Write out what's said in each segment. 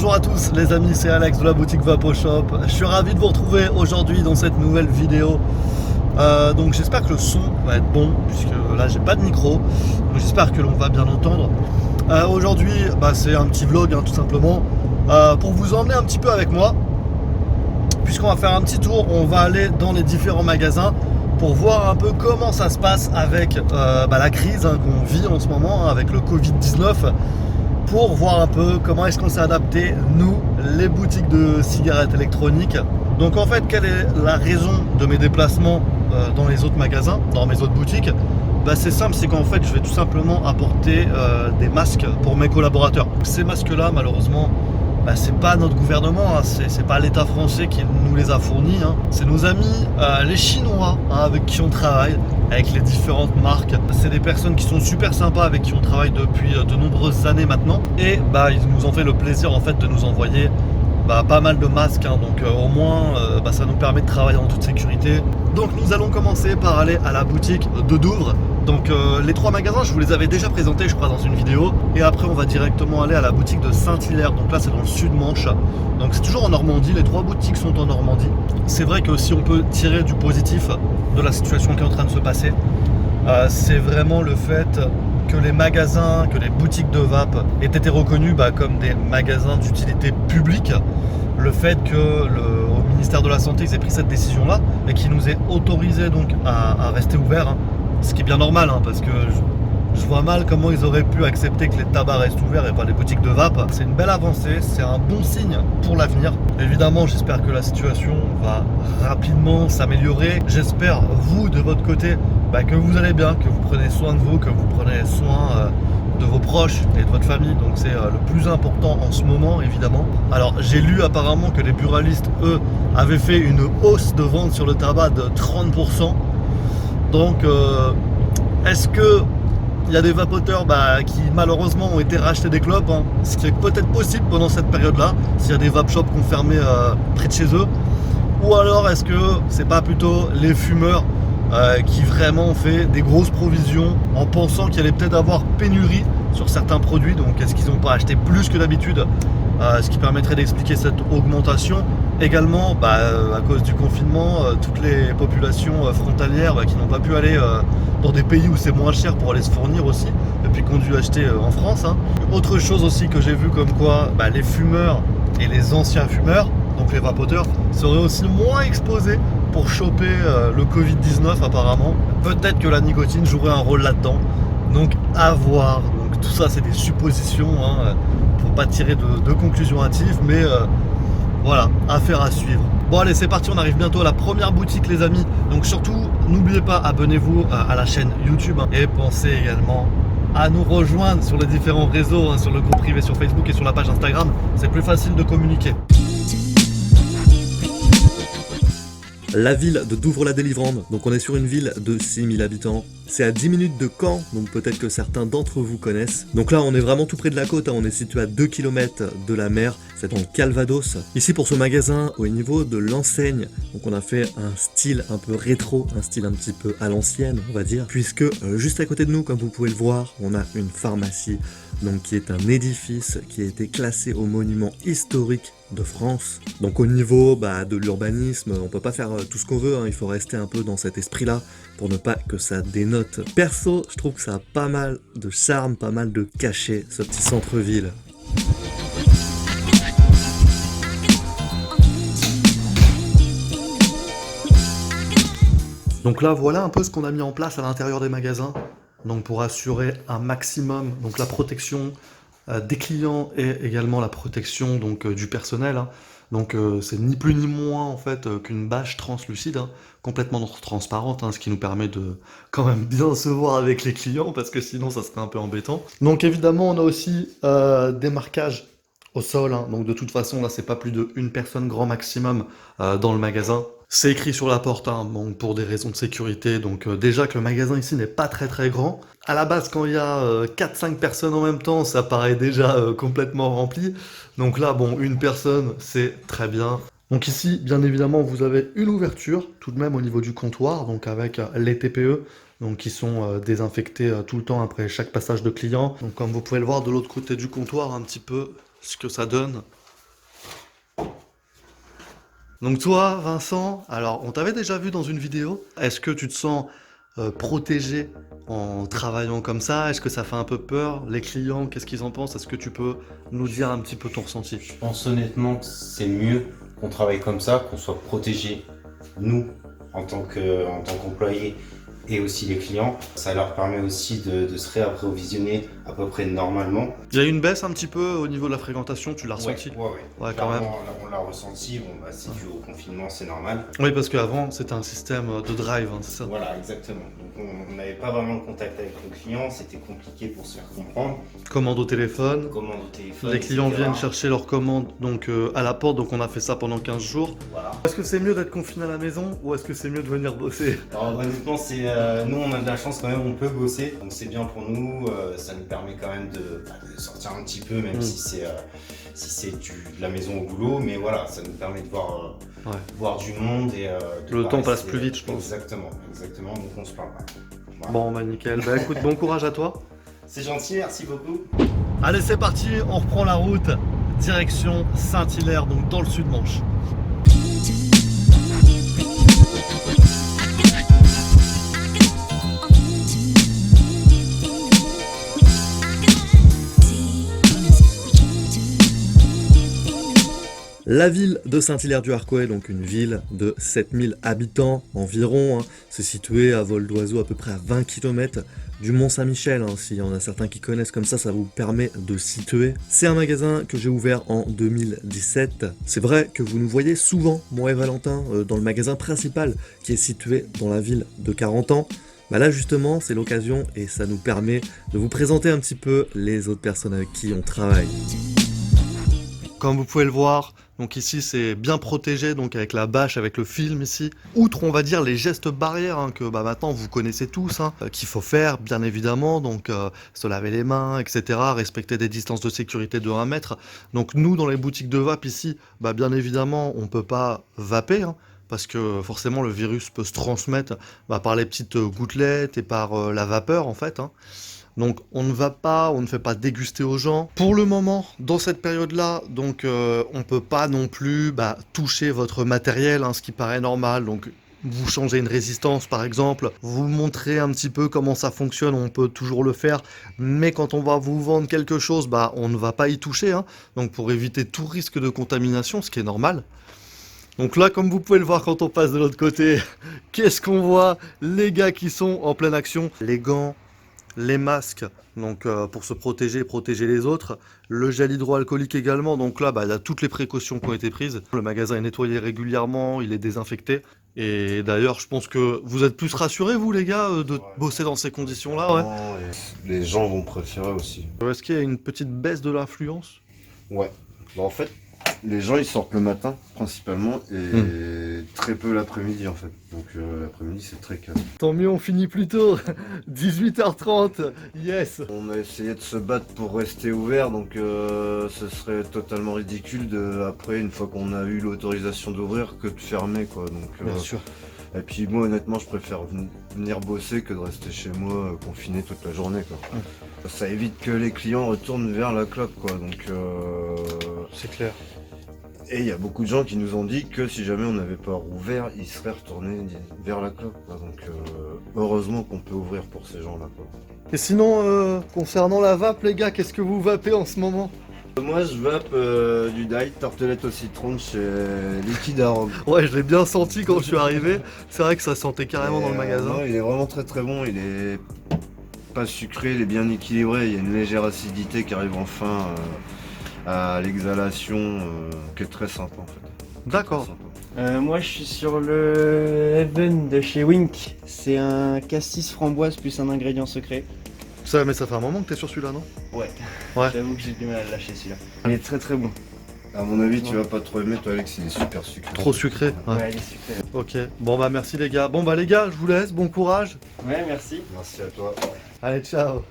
Bonjour à tous les amis, c'est Alex de la boutique VapoShop. Je suis ravi de vous retrouver aujourd'hui dans cette nouvelle vidéo. Donc j'espère que le son va être bon, puisque là j'ai pas de micro. Donc j'espère que l'on va bien entendre. Aujourd'hui c'est un petit vlog tout simplement, pour vous emmener un petit peu avec moi. Puisqu'on va faire un petit tour, on va aller dans les différents magasins pour voir un peu comment ça se passe avec la crise qu'on vit en ce moment avec le Covid-19, pour voir un peu comment est-ce qu'on s'est adapté, nous, les boutiques de cigarettes électroniques. Donc en fait, quelle est la raison de mes déplacements dans les autres magasins, dans mes autres boutiques? C'est simple, c'est qu'en fait je vais tout simplement apporter des masques pour mes collaborateurs. Ces masques là, malheureusement, c'est pas notre gouvernement, c'est pas l'État français qui nous les a fournis, c'est nos amis les Chinois avec qui on travaille, avec les différentes marques. C'est des personnes qui sont super sympas, avec qui on travaille depuis de nombreuses années maintenant, et ils nous ont fait le plaisir en fait de nous envoyer pas mal de masques, donc au moins ça nous permet de travailler en toute sécurité. Donc nous allons commencer par aller à la boutique de Douvres. Donc les trois magasins, je vous les avais déjà présentés je crois dans une vidéo, et après on va directement aller à la boutique de Saint-Hilaire. Donc là c'est dans le sud-Manche, donc c'est toujours en Normandie, les trois boutiques sont en Normandie. C'est vrai que si on peut tirer du positif de la situation qui est en train de se passer, c'est vraiment le fait que les magasins, que les boutiques de vape aient été reconnus comme des magasins d'utilité publique. Le fait que au ministère de la Santé ils aient pris cette décision là et qu'ils nous aient autorisé donc à rester ouverts, ce qui est bien normal, parce que je vois mal comment ils auraient pu accepter que les tabacs restent ouverts et pas les boutiques de vape. C'est une belle avancée, c'est un bon signe pour l'avenir. Évidemment, j'espère que la situation va rapidement s'améliorer. J'espère, vous, de votre côté, que vous allez bien, que vous prenez soin de vous, que vous prenez soin de vos proches et de votre famille. Donc c'est le plus important en ce moment, évidemment. Alors, j'ai lu apparemment que les buralistes, eux, avaient fait une hausse de vente sur le tabac de 30%. Donc, est-ce que il y a des vapoteurs qui malheureusement ont été racheter des clopes, ce qui est peut-être possible pendant cette période-là, s'il y a des vape shops qui ont fermé près de chez eux? Ou alors est-ce que c'est pas plutôt les fumeurs qui vraiment ont fait des grosses provisions en pensant qu'il allait peut-être avoir pénurie sur certains produits? Donc est-ce qu'ils n'ont pas acheté plus que d'habitude, ce qui permettrait d'expliquer cette augmentation? Également, à cause du confinement, toutes les populations frontalières qui n'ont pas pu aller dans des pays où c'est moins cher pour aller se fournir aussi, et puis qui ont dû acheter en France. Autre chose aussi que j'ai vu, comme quoi les fumeurs et les anciens fumeurs, donc les vapoteurs, seraient aussi moins exposés pour choper le Covid-19 apparemment. Peut-être que la nicotine jouerait un rôle là-dedans, donc à voir. Donc tout ça c'est des suppositions, faut pas tirer de conclusions hâtives, mais voilà, affaire à suivre. Bon allez, c'est parti, on arrive bientôt à la première boutique les amis. Donc surtout, n'oubliez pas, abonnez-vous à la chaîne YouTube, et pensez également à nous rejoindre sur les différents réseaux, sur le groupe privé sur Facebook et sur la page Instagram. C'est plus facile de communiquer. La ville de Douvres-la-Délivrande, donc on est sur une ville de 6000 habitants. C'est à 10 minutes de Caen, donc peut-être que certains d'entre vous connaissent. Donc là on est vraiment tout près de la côte, on est situé à 2 km de la mer, c'est dans le Calvados. Ici pour ce magasin, au niveau de l'enseigne, donc on a fait un style un peu rétro, un style un petit peu à l'ancienne on va dire, puisque juste à côté de nous, comme vous pouvez le voir, on a une pharmacie, donc qui est un édifice qui a été classé au monument historique de France. Donc au niveau de l'urbanisme, on peut pas faire tout ce qu'on veut, il faut rester un peu dans cet esprit-là pour ne pas que ça dénote. Perso, je trouve que ça a pas mal de charme, pas mal de cachet, ce petit centre-ville. Donc là, voilà un peu ce qu'on a mis en place à l'intérieur des magasins, donc pour assurer un maximum la protection des clients et également la protection du personnel. Donc c'est ni plus ni moins en fait qu'une bâche translucide, complètement transparente, ce qui nous permet de quand même bien se voir avec les clients, parce que sinon ça serait un peu embêtant. Donc évidemment on a aussi des marquages au sol, donc de toute façon là c'est pas plus de une personne grand maximum dans le magasin. C'est écrit sur la porte, pour des raisons de sécurité, donc déjà que le magasin ici n'est pas très très grand. À la base, quand il y a 4-5 personnes en même temps, ça paraît déjà complètement rempli. Donc là, une personne, c'est très bien. Donc ici, bien évidemment, vous avez une ouverture, tout de même au niveau du comptoir, donc avec les TPE, donc qui sont désinfectés tout le temps après chaque passage de client. Donc comme vous pouvez le voir de l'autre côté du comptoir, un petit peu ce que ça donne. Donc toi, Vincent, alors on t'avait déjà vu dans une vidéo. Est-ce que tu te sens protégé en travaillant comme ça? Est-ce que ça fait un peu peur? Les clients, qu'est-ce qu'ils en pensent? Est-ce que tu peux nous dire un petit peu ton ressenti? Je pense honnêtement que c'est mieux qu'on travaille comme ça, qu'on soit protégé, nous, en tant qu'employés et aussi les clients. Ça leur permet aussi de se réapprovisionner à peu près normalement. Il y a eu une baisse un petit peu au niveau de la fréquentation, tu l'as ressenti? Ouais, Quand même. On l'a ressenti, bon, bah, c'est dû au confinement, c'est normal. Oui, parce qu'avant, c'était un système de drive, hein, c'est ça? Voilà, exactement. Donc on n'avait pas vraiment de contact avec nos clients, c'était compliqué pour se faire comprendre. Commande au téléphone. Commande au téléphone, Les clients etc. viennent chercher leur commande donc, à la porte, donc on a fait ça pendant 15 jours. Voilà. Est-ce que c'est mieux d'être confiné à la maison ou est-ce que c'est mieux de venir bosser? Alors honnêtement, nous on a de la chance quand même, on peut bosser, donc c'est bien pour nous, ça nous permet quand même de sortir un petit peu, même si c'est de la maison au boulot, mais voilà, ça nous permet de voir du monde et Le temps passe plus vite, je pense. Exactement, donc on se plaint pas. Voilà. Bon, bah nickel. Bah écoute, bon courage à toi. C'est gentil, merci beaucoup. Allez, c'est parti, on reprend la route. Direction Saint-Hilaire, donc dans le Sud-Manche. La ville de Saint-Hilaire-du-Harcouët, donc une ville de 7000 habitants environ, hein. C'est situé à vol d'oiseau à peu près à 20 km du Mont-Saint-Michel, hein. S'il y en a certains qui connaissent comme ça vous permet de situer. C'est un magasin que j'ai ouvert en 2017. C'est vrai que vous nous voyez souvent, moi et Valentin, dans le magasin principal qui est situé dans la ville de Carentan. Bah là justement, c'est l'occasion et ça nous permet de vous présenter un petit peu les autres personnes avec qui on travaille. Comme vous pouvez le voir, donc ici c'est bien protégé, donc avec la bâche, avec le film ici. Outre on va dire les gestes barrières hein, que maintenant vous connaissez tous, hein, qu'il faut faire bien évidemment, donc se laver les mains, etc. Respecter des distances de sécurité de 1 mètre. Donc nous dans les boutiques de vape ici, bien évidemment on peut pas vaper, hein, parce que forcément le virus peut se transmettre par les petites gouttelettes et par la vapeur en fait, hein. Donc on ne fait pas déguster aux gens. Pour le moment, dans cette période-là, donc on peut pas non plus toucher votre matériel, hein, ce qui paraît normal. Donc vous changez une résistance par exemple, vous montrez un petit peu comment ça fonctionne, on peut toujours le faire. Mais quand on va vous vendre quelque chose, on ne va pas y toucher, hein. Donc pour éviter tout risque de contamination, ce qui est normal. Donc là, comme vous pouvez le voir quand on passe de l'autre côté, qu'est-ce qu'on voit? Les gars qui sont en pleine action, les gants, les masques, donc pour se protéger et protéger les autres, le gel hydroalcoolique également, donc là il y a toutes les précautions qui ont été prises. Le magasin est nettoyé régulièrement, il est désinfecté, et d'ailleurs je pense que vous êtes plus rassurés vous les gars de bosser dans ces conditions là, ouais. Les gens vont préférer aussi. Est-ce qu'il y a une petite baisse de l'affluence? Ouais, en fait, les gens ils sortent le matin principalement et très peu l'après-midi en fait. Donc l'après-midi c'est très calme. Tant mieux, on finit plus tôt. 18h30, yes. On a essayé de se battre pour rester ouvert, donc ce serait totalement ridicule après une fois qu'on a eu l'autorisation d'ouvrir que de fermer quoi. Donc, bien sûr. Et puis moi honnêtement je préfère venir bosser que de rester chez moi confiné toute la journée quoi. Ça évite que les clients retournent vers la clope quoi. Donc c'est clair. Et il y a beaucoup de gens qui nous ont dit que si jamais on n'avait pas rouvert, ils seraient retournés vers la clope quoi. Donc heureusement qu'on peut ouvrir pour ces gens là quoi. Et sinon concernant la vape les gars, qu'est-ce que vous vapez en ce moment? Moi je vape du Diet tartelette au citron de chez Liquid Arôme. Ouais, je l'ai bien senti quand je suis arrivé. C'est vrai que ça sentait carrément dans le magasin. Non, il est vraiment très très bon. Il est pas sucré, il est bien équilibré. Il y a une légère acidité qui arrive enfin à l'exhalation, qui est très sympa en fait. D'accord. Moi je suis sur le Heaven de chez Wink. C'est un cassis framboise plus un ingrédient secret. Mais ça fait un moment que t'es sur celui-là, non? Ouais. J'avoue que j'ai du mal à le lâcher celui-là. Il est très très bon. À mon avis, tu vas pas trop aimer, toi, Alex, il est super sucré. Trop sucré? Ouais, il est sucré. Ok, bon merci les gars. Bon les gars, je vous laisse, bon courage. Ouais, merci. Merci à toi. Allez, ciao.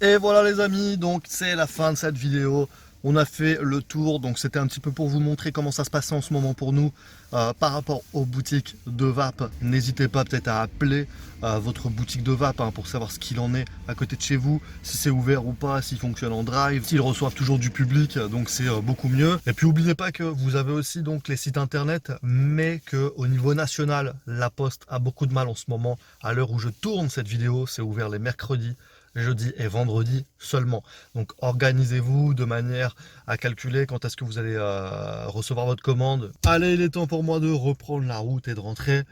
Et voilà les amis, donc c'est la fin de cette vidéo. On a fait le tour, donc c'était un petit peu pour vous montrer comment ça se passait en ce moment pour nous par rapport aux boutiques de vape. N'hésitez pas peut-être à appeler votre boutique de vape pour savoir ce qu'il en est à côté de chez vous, si c'est ouvert ou pas, s'il fonctionne en drive, s'ils reçoivent toujours du public, donc c'est beaucoup mieux. Et puis n'oubliez pas que vous avez aussi donc les sites internet, mais que au niveau national, La Poste a beaucoup de mal en ce moment. À l'heure où je tourne cette vidéo, c'est ouvert les mercredis, jeudi et vendredi seulement. Donc organisez-vous de manière à calculer quand est-ce que vous allez recevoir votre commande. Allez, il est temps pour moi de reprendre la route et de rentrer.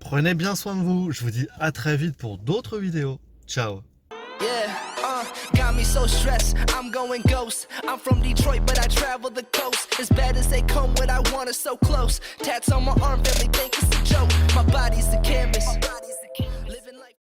Prenez bien soin de vous. Je vous dis à très vite pour d'autres vidéos. Ciao. Got me so stressed, I'm going ghost. I'm from Detroit, but I travel the coast. As bad as they come, when I want it so close. Tats on my arm, family think it's a joke. My body's the canvas.